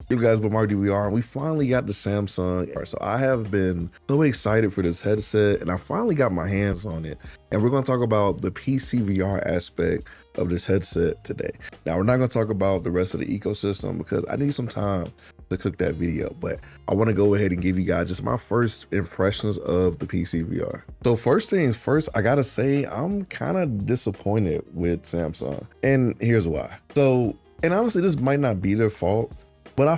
You guys, but Mark DVR, and we finally got the Samsung. So I have been so excited for this headset, and I finally got my hands on it. And we're going to talk about the PCVR aspect of this headset today. Now, we're not going to talk about the rest of the ecosystem because I need some time to cook that video, but I want to go ahead and give you guys just my first impressions of the PCVR. So first things first, I gotta say I'm kind of disappointed with Samsung, and here's why. And honestly, this might not be their fault, but I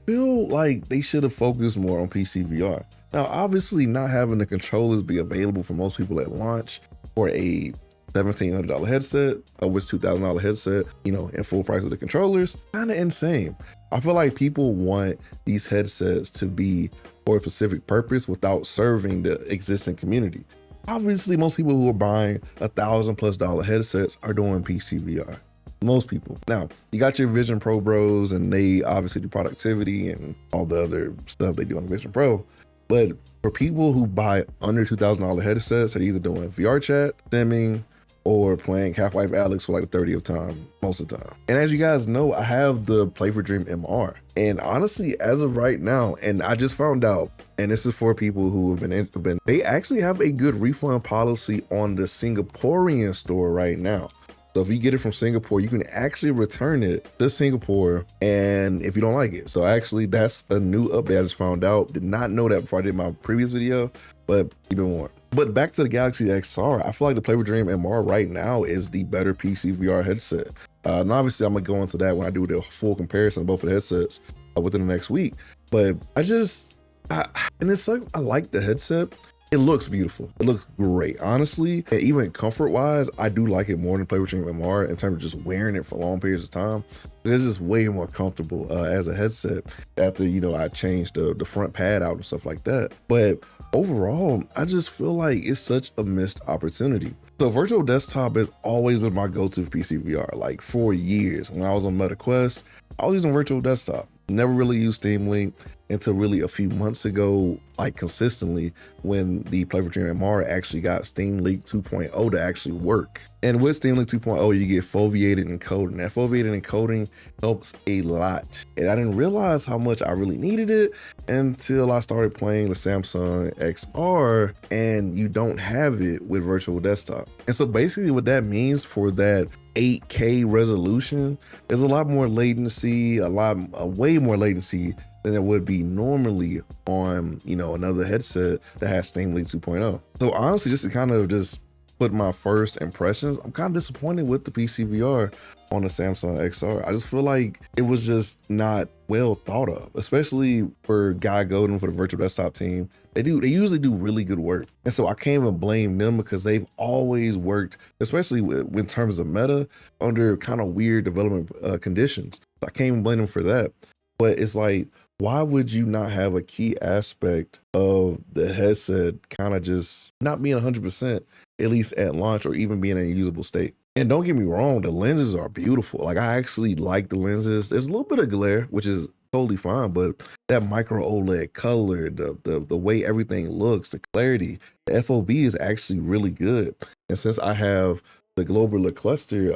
feel like they should have focused more on PCVR. Now, obviously not having the controllers be available for most people at launch for a $1,700 headset, of which $2,000 headset, in full price of the controllers, kind of insane. I feel like people want these headsets to be for a specific purpose without serving the existing community. Obviously, most people who are buying $1,000+ headsets are doing PCVR. Most people. Now, you got your Vision Pro bros, and they obviously do productivity and all the other stuff they do on the Vision Pro. But for people who buy under $2,000 headsets, they're either doing VR chat, simming, or playing Half-Life Alyx for like the 30th time, most of the time. And as you guys know, I have the Play for Dream MR. And honestly, as of right now, and I just found out, and this is for people who have been, they actually have a good refund policy on the Singaporean store right now. So if you get it from Singapore, you can actually return it to Singapore, and if you don't like it. So actually, that's a new update I just found out. Did not know that before I did my previous video, but you've been warned. But back to the Galaxy XR, I feel like the Play for Dream MR right now is the better PCVR headset. And obviously, I'm gonna go into that when I do the full comparison of both of the headsets within the next week. But and it sucks. I like the headset. It looks beautiful. It looks great, honestly. And even comfort-wise, I do like it more than Play for Dream MR in terms of just wearing it for long periods of time. It's just way more comfortable as a headset after, I changed the front pad out and stuff like that. But overall, I just feel like it's such a missed opportunity. So virtual desktop has always been my go-to for PCVR. Like for years, when I was on Meta Quest, I was using virtual desktop. Never really used Steam Link until really a few months ago, like consistently, when the Play for Dream MR actually got Steam Link 2.0 to actually work. And with Steam Link 2.0, you get foveated encoding. That foveated encoding helps a lot. And I didn't realize how much I really needed it until I started playing the Samsung XR, and you don't have it with virtual desktop. And so basically what that means for that 8K resolution is a lot more latency, way more latency than there would be normally on, another headset that has Steam Link 2.0. So honestly, just to kind of just put my first impressions, I'm kind of disappointed with the PCVR on the Samsung XR. I just feel like it was just not well thought of, especially for Guy Godin for the virtual desktop team. They usually do really good work. And so I can't even blame them because they've always worked, especially in terms of meta, under kind of weird development conditions. I can't even blame them for that. But it's like, why would you not have a key aspect of the headset kind of just not being 100%, at least at launch, or even being in a usable state? And don't get me wrong, the lenses are beautiful. Like, I actually like the lenses. There's a little bit of glare, which is totally fine, but that micro OLED color, the way everything looks, the clarity, the FOV is actually really good. And since I have the globular cluster,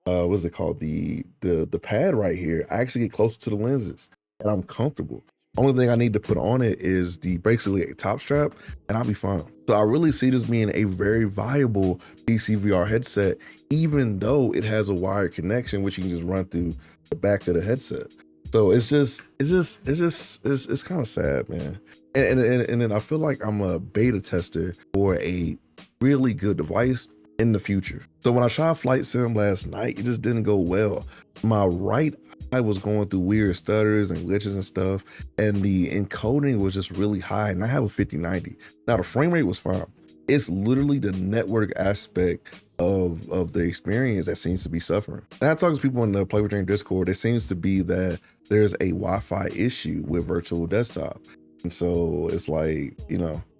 what's it called? The pad right here, I actually get closer to the lenses and I'm comfortable. Only thing I need to put on it is basically a top strap, and I'll be fine. So I really see this being a very viable PCVR headset, even though it has a wired connection, which you can just run through the back of the headset. So it's kind of sad, man. And then I feel like I'm a beta tester for a really good device in the future. So when I tried Flight Sim last night, it just didn't go well. My right eye was going through weird stutters and glitches and stuff, and the encoding was just really high, and I have a 5090. Now the frame rate was fine. It's literally the network aspect of the experience that seems to be suffering. And I talk to people in the Play for Dream Discord, it seems to be that there's a Wi-Fi issue with virtual desktop. And so it's like,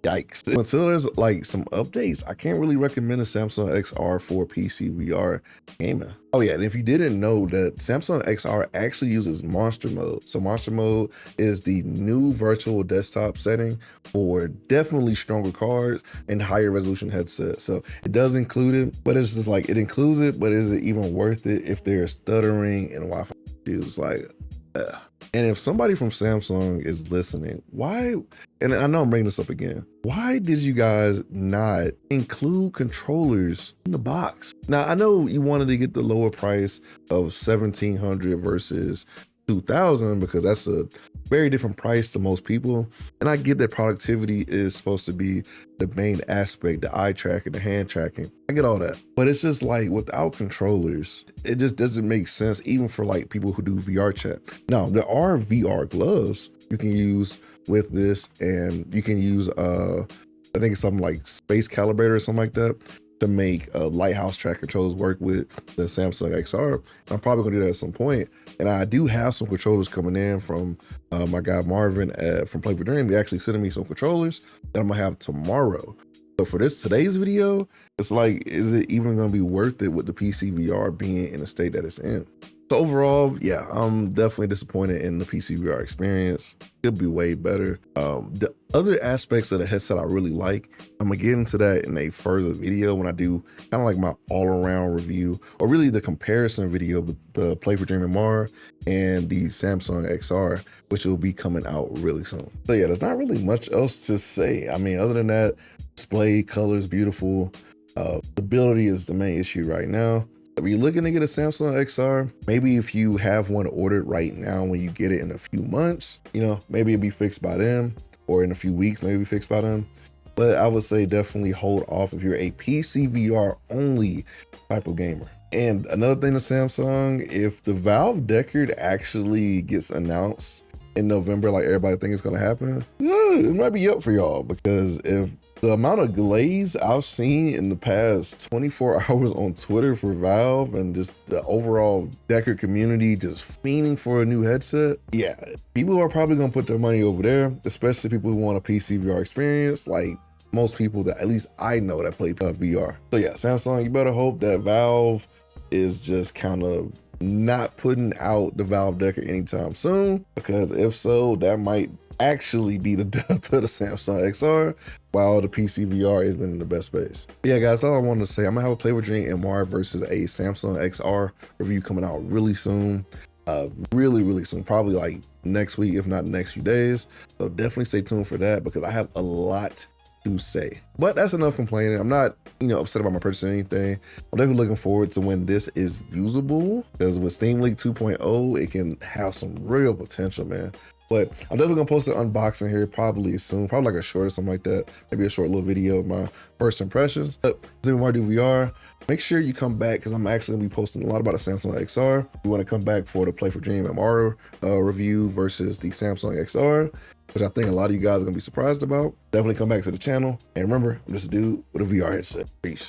yikes. Until there's like some updates, I can't really recommend a Samsung XR for PCVR gaming. Oh yeah, and if you didn't know that Samsung XR actually uses Monster Mode. So Monster Mode is the new virtual desktop setting for definitely stronger cards and higher resolution headsets. So it does include it, but it's just like, it includes it, but is it even worth it if there's stuttering and Wi-Fi issues? Like, And if somebody from Samsung is listening, why, and I know I'm bringing this up again, why did you guys not include controllers in the box? Now, I know you wanted to get the lower price of $1,700 versus $2,000 because that's a very different price to most people. And I get that productivity is supposed to be the main aspect, the eye tracking, the hand tracking. I get all that. But it's just like without controllers, it just doesn't make sense even for like people who do VR chat. Now, there are VR gloves you can use with this, and you can use, I think it's something like Space Calibrator or something like that to make lighthouse track controllers work with the Samsung XR. I'm probably gonna do that at some point. And I do have some controllers coming in from my guy Marvin from Play for Dream. He actually sending me some controllers that I'm gonna have tomorrow. So for today's video, it's like, is it even gonna be worth it with the PCVR being in the state that it's in? So overall, yeah, I'm definitely disappointed in the PCVR experience. It'll be way better. The other aspects of the headset I really like, I'm gonna get into that in a further video when I do kind of like my all-around review, or really the comparison video with the Play for Dream MR and the Samsung XR, which will be coming out really soon. So yeah, there's not really much else to say. I mean, other than that, display, colors, beautiful. Stability is the main issue right now. If you're looking to get a Samsung XR, maybe if you have one ordered right now, when you get it in a few months, you know, maybe it'll be fixed by then, or in a few weeks, maybe it'll be fixed by then. But I would say definitely hold off if you're a PCVR only type of gamer. And another thing to Samsung, if the Valve Deckard actually gets announced in November, like everybody thinks it's gonna happen, it might be up for y'all, because if the amount of glaze I've seen in the past 24 hours on Twitter for Valve and just the overall Deckard community just fiending for a new headset, yeah, people are probably gonna put their money over there, especially people who want a PCVR experience, like most people that at least I know that play VR. So yeah, Samsung, you better hope that Valve is just kind of not putting out the Valve Deckard anytime soon, because if so, that might actually be the death of the Samsung XR, while the PCVR isn't in the best space. But yeah, guys, that's all I wanted to say. I'm gonna have a Play for Dream MR versus a Samsung XR review coming out really soon. Really soon, probably like next week, if not the next few days. So definitely stay tuned for that, because I have a lot to say. But that's enough complaining. I'm not, you know, upset about my purchase or anything. I'm definitely looking forward to when this is usable, because with Steam Link 2.0, it can have some real potential, man. But I'm definitely gonna post an unboxing here probably soon, probably like a short or something like that. Maybe a short little video of my first impressions. But if you want to do VR, make sure you come back, because I'm actually gonna be posting a lot about the Samsung XR. If you want to come back for the Play for Dream MR review versus the Samsung XR, which I think a lot of you guys are gonna be surprised about, definitely come back to the channel. And remember, I'm just a dude with a VR headset. Peace.